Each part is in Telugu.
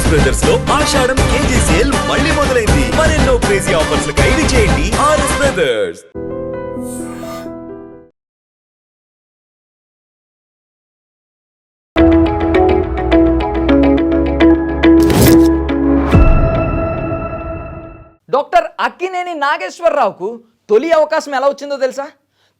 ఆర్ఎస్ బ్రదర్స్ లో ఆషాఢం కేజీ సేల్ మళ్ళీ మొదలైంది. మరెన్నో క్రేజీ ఆఫర్స్ ఖైదీ చేయండి ఆర్ఎస్ బ్రదర్స్. డాక్టర్ అక్కినేని నాగేశ్వరరావుకు తొలి అవకాశం ఎలా వచ్చిందో తెలుసా?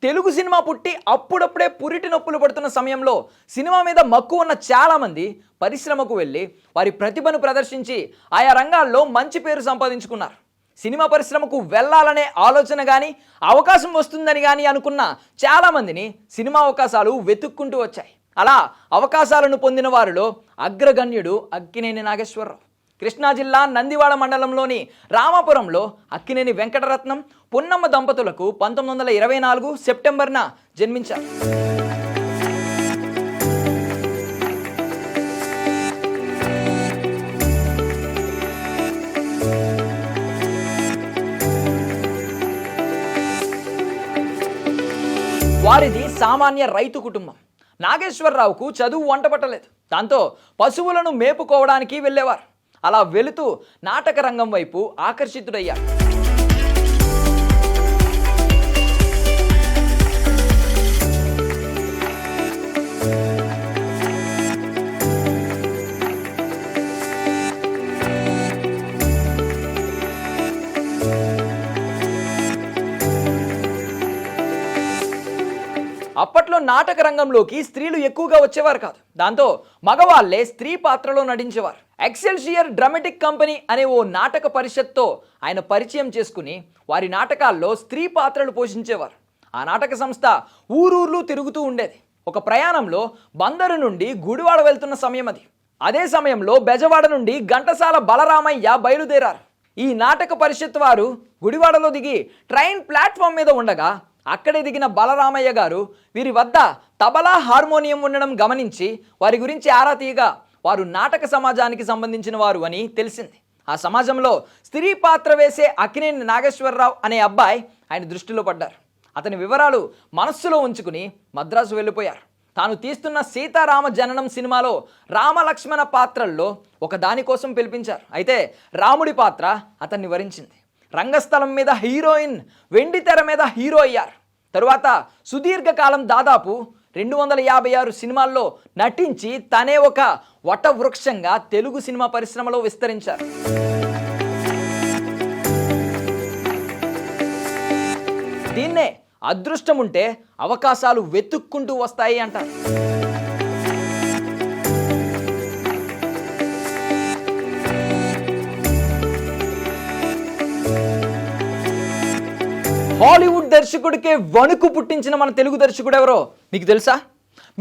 తెలుగు సినిమా పుట్టి అప్పుడప్పుడే పురిటి నొప్పులు పడుతున్న సమయంలో సినిమా మీద మక్కువ ఉన్న చాలామంది పరిశ్రమకు వెళ్ళి వారి ప్రతిభను ప్రదర్శించి ఆయా రంగాల్లో మంచి పేరు సంపాదించుకున్నారు. సినిమా పరిశ్రమకు వెళ్ళాలనే ఆలోచన కానీ అవకాశం వస్తుందని కానీ అనుకున్న చాలామందిని సినిమా అవకాశాలు వెతుక్కుంటూ వచ్చాయి. అలా అవకాశాలను పొందిన వారిలో అగ్రగణ్యుడు అక్కినేని నాగేశ్వరరావు. కృష్ణా జిల్లా నందివాడ మండలంలోని రామాపురంలో అక్కినేని వెంకటరత్నం, పున్నమ్మ దంపతులకు 1924 సెప్టెంబర్న జన్మించారు. వారిది సామాన్య రైతు కుటుంబం. నాగేశ్వరరావుకు చదువు వంటపట్టలేదు. దాంతో పశువులను మేపుకోవడానికి వెళ్ళేవారు. అలా వెళుతూ నాటక రంగం వైపు ఆకర్షితుడయ్యాడు. అప్పట్లో నాటక రంగంలోకి స్త్రీలు ఎక్కువగా వచ్చేవారు కాదు. దాంతో మగవాళ్లే స్త్రీ పాత్రలో నటించేవారు. ఎక్సెల్షియర్ డ్రామాటిక్ కంపెనీ అనే ఓ నాటక పరిషత్తో ఆయన పరిచయం చేసుకుని వారి నాటకాల్లో స్త్రీ పాత్రలు పోషించేవారు. ఆ నాటక సంస్థ ఊరూర్లు తిరుగుతూ ఉండేది. ఒక ప్రయాణంలో బందరు నుండి గుడివాడ వెళ్తున్న సమయం అది. అదే సమయంలో బెజవాడ నుండి ఘంటసాల బలరామయ్య బయలుదేరారు. ఈ నాటక పరిషత్ వారు గుడివాడలో దిగి ట్రైన్ ప్లాట్ఫామ్ మీద ఉండగా అక్కడే దిగిన బలరామయ్య గారు వీరి వద్ద తబలా, హార్మోనియం ఉండడం గమనించి వారి గురించి ఆరా తీయగా వారు నాటక సమాజానికి సంబంధించిన వారు అని తెలిసింది. ఆ సమాజంలో స్త్రీ పాత్ర వేసే అక్కినేని నాగేశ్వరరావు అనే అబ్బాయి ఆయన దృష్టిలో పడ్డారు. అతని వివరాలు మనస్సులో ఉంచుకుని మద్రాసు వెళ్ళిపోయారు. తాను తీస్తున్న సీతారామ జననం సినిమాలో రామలక్ష్మణ పాత్రల్లో ఒక దానికోసం పిలిపించారు. అయితే రాముడి పాత్ర అతన్ని వరించింది. రంగస్థలం మీద హీరోయిన్, వెండి తెర మీద హీరో అయ్యారు. తరువాత సుదీర్ఘకాలం దాదాపు 256 సినిమాల్లో నటించి తనే ఒక వటవృక్షంగా తెలుగు సినిమా పరిశ్రమలో విస్తరించారు. దీన్నే అదృష్టం ఉంటే అవకాశాలు వెతుక్కుంటూ వస్తాయి అంటారు. హాలీవుడ్ దర్శకుడికే వణుకు పుట్టించిన మన తెలుగు దర్శకుడు ఎవరో మీకు తెలుసా?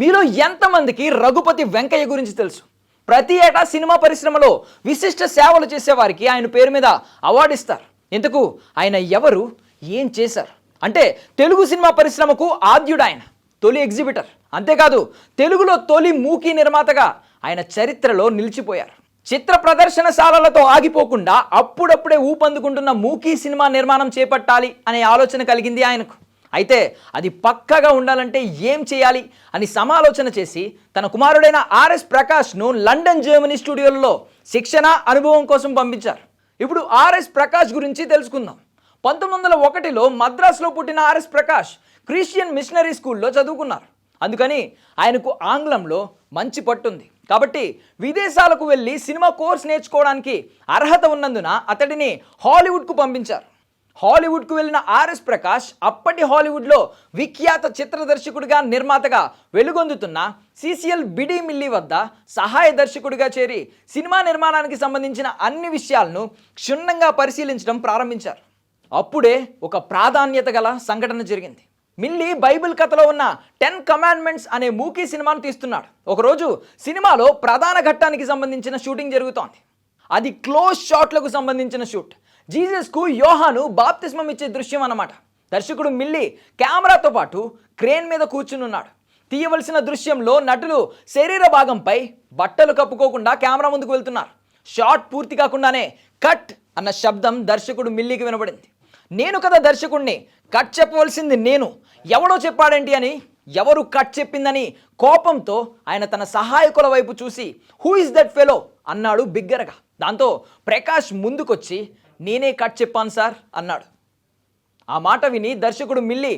మీలో ఎంతమందికి రఘుపతి వెంకయ్య గురించి తెలుసు? ప్రతి ఏటా సినిమా పరిశ్రమలో విశిష్ట సేవలు చేసేవారికి ఆయన పేరు మీద అవార్డు ఇస్తారు. ఇంతకు ఆయన ఎవరు, ఏం చేశారు అంటే తెలుగు సినిమా పరిశ్రమకు ఆద్యుడు ఆయన, తొలి ఎగ్జిబిటర్. అంతేకాదు తెలుగులో తొలి మూకీ నిర్మాతగా ఆయన చరిత్రలో నిలిచిపోయారు. చిత్ర ప్రదర్శనశాలలతో ఆగిపోకుండా అప్పుడప్పుడే ఊపందుకుంటున్న మూకీ సినిమా నిర్మాణం చేపట్టాలి అనే ఆలోచన కలిగింది ఆయనకు. అయితే అది పక్కాగా ఉండాలంటే ఏం చేయాలి అని సమాలోచన చేసి తన కుమారుడైన ఆర్ఎస్ ప్రకాష్ను లండన్, జర్మనీ స్టూడియోలలో శిక్షణ, అనుభవం కోసం పంపించారు. ఇప్పుడు ఆర్ఎస్ ప్రకాష్ గురించి తెలుసుకుందాం. 1901లో మద్రాసులో పుట్టిన ఆర్ఎస్ ప్రకాష్ క్రిస్టియన్ మిషనరీ స్కూల్లో చదువుకున్నారు. అందుకని ఆయనకు ఆంగ్లంలో మంచి పట్టుంది. కాబట్టి విదేశాలకు వెళ్ళి సినిమా కోర్స్ నేర్చుకోవడానికి అర్హత ఉన్నందున అతడిని హాలీవుడ్కు పంపించారు. హాలీవుడ్కు వెళ్ళిన ఆర్ఎస్ ప్రకాష్ అప్పటి హాలీవుడ్లో విఖ్యాత చిత్ర దర్శకుడిగా, నిర్మాతగా వెలుగొందుతున్న సిసిఎల్ బిడి మిల్లీ వద్ద సహాయ దర్శకుడిగా చేరి సినిమా నిర్మాణానికి సంబంధించిన అన్ని విషయాలను క్షుణ్ణంగా పరిశీలించడం ప్రారంభించారు. అప్పుడే ఒక ప్రాధాన్యత గల సంఘటన జరిగింది. మిల్లీ బైబిల్ కథలో ఉన్న 10 కమాండ్మెంట్స్ అనే మూకీ సినిమాను తీస్తున్నాడు. ఒకరోజు సినిమాలో ప్రధాన ఘట్టానికి సంబంధించిన షూటింగ్ జరుగుతోంది. అది క్లోజ్ షాట్లకు సంబంధించిన షూట్. జీసస్కు యోహాను బాప్తిస్మం ఇచ్చే దృశ్యం అన్నమాట. దర్శకుడు మిల్లీ కెమెరాతో పాటు క్రేన్ మీద కూర్చుని ఉన్నాడు. తీయవలసిన దృశ్యంలో నటులు శరీర భాగంపై బట్టలు కప్పుకోకుండా కెమెరా ముందుకు వెళ్తున్నారు. షాట్ పూర్తి కాకుండానే కట్ అన్న శబ్దం దర్శకుడు మిల్లీకి వినబడింది. నేను కదా దర్శకుడిని, కట్ చెప్పవలసింది నేను, ఎవడో చెప్పాడేంటి అని, ఎవరు కట్ చెప్పిందని కోపంతో ఆయన తన సహాయకుల వైపు చూసి హూ ఇస్ దట్ ఫెలో అన్నాడు బిగ్గరగా. దాంతో ప్రకాష్ ముందుకొచ్చి నేనే కట్ చెప్పాను సార్ అన్నాడు. ఆ మాట విని దర్శకుడు మిల్లి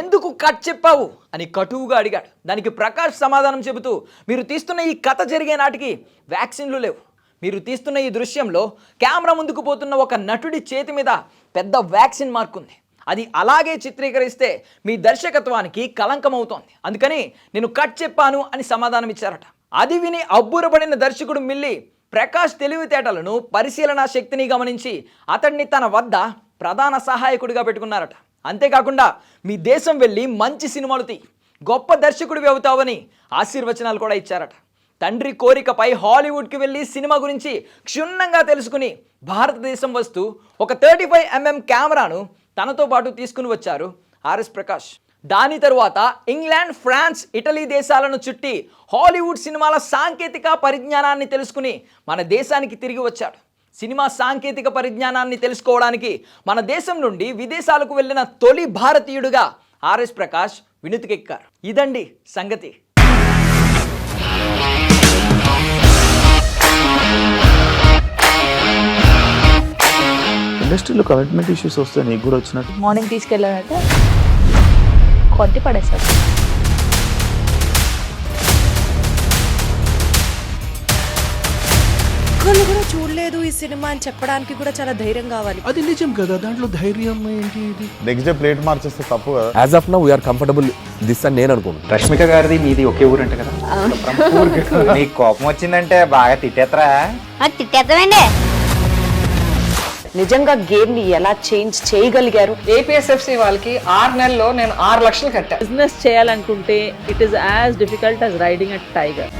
ఎందుకు కట్ చెప్పావు అని కటువుగా అడిగాడు. దానికి ప్రకాష్ సమాధానం చెబుతూ, మీరు తీస్తున్న ఈ కథ జరిగే నాటికి వ్యాక్సిన్లు లేవు. మీరు తీస్తున్న ఈ దృశ్యంలో కెమెరా ముందుకు పోతున్న ఒక నటుడి చేతి మీద పెద్ద వ్యాక్సిన్ మార్క్ ఉంది. అది అలాగే చిత్రీకరిస్తే మీ దర్శకత్వానికి కళంకం అవుతోంది. అందుకని నేను కట్ చెప్పాను అని సమాధానం ఇచ్చారట. అది విని అబ్బురపడిన దర్శకుడు మిల్లి ప్రకాష్ తెలివితేటలను, పరిశీలనా శక్తిని గమనించి అతన్ని తన వద్ద ప్రధాన సహాయకుడిగా పెట్టుకున్నారట. అంతేకాకుండా మీ దేశం వెళ్ళి మంచి సినిమాలు తీ, గొప్ప దర్శకుడివి అవుతావని ఆశీర్వచనాలు కూడా ఇచ్చారట. తండ్రి కోరికపై హాలీవుడ్కి వెళ్ళి సినిమా గురించి క్షుణ్ణంగా తెలుసుకుని భారతదేశం వస్తూ ఒక 35mm కెమెరాను తనతో పాటు తీసుకుని వచ్చారు ఆర్ఎస్ ప్రకాష్. దాని తరువాత ఇంగ్లాండ్, ఫ్రాన్స్, ఇటలీ దేశాలను చుట్టి హాలీవుడ్ సినిమాల సాంకేతిక పరిజ్ఞానాన్ని తెలుసుకుని మన దేశానికి తిరిగి వచ్చాడు. సినిమా సాంకేతిక పరిజ్ఞానాన్ని తెలుసుకోవడానికి మన దేశం నుండి విదేశాలకు వెళ్ళిన తొలి భారతీయుడుగా ఆర్ఎస్ ప్రకాష్ వినుతికెక్కారు. ఇదండి సంగతి. ఇండస్ట్రీలో కమిట్మెంట్ ఇష్యూస్ వస్తే నీకు కూడా వచ్చినట్టు? మార్నింగ్ తీసుకెళ్ళానంటే కొట్టి పడేస్తారు. ఒక్కళ్ళు కూడా చూడలేదు ఈ సినిమా అని చెప్పడానికి కూడా చాలా ధైర్యం కావాలి. అది నిజం కదా, దాంట్లో ధైర్యం ఏంటి? ఇది నెక్స్ట్ డే ప్లేట్ మార్చేస్తే తప్పు కదా. As of now we are comfortable this అని నేను అనుకుంటున్నాను. రష్మిక గారిది మీది ఒకే ఊరంట కదా? నీకు కోపం వచ్చిందంటే బాగా తిట్టేత్తరా? తిట్టేద్దామండి. నిజంగా గేమ్ ని ఎలా చేంజ్ చేయగలిగారు? ఏపీఎస్ఎఫ్సి వాళ్ళకి 6 నెలల్లో నేను 6 లక్షలు కట్టా. బిజినెస్ చేయాలనుకుంటే it is as difficult as riding a tiger.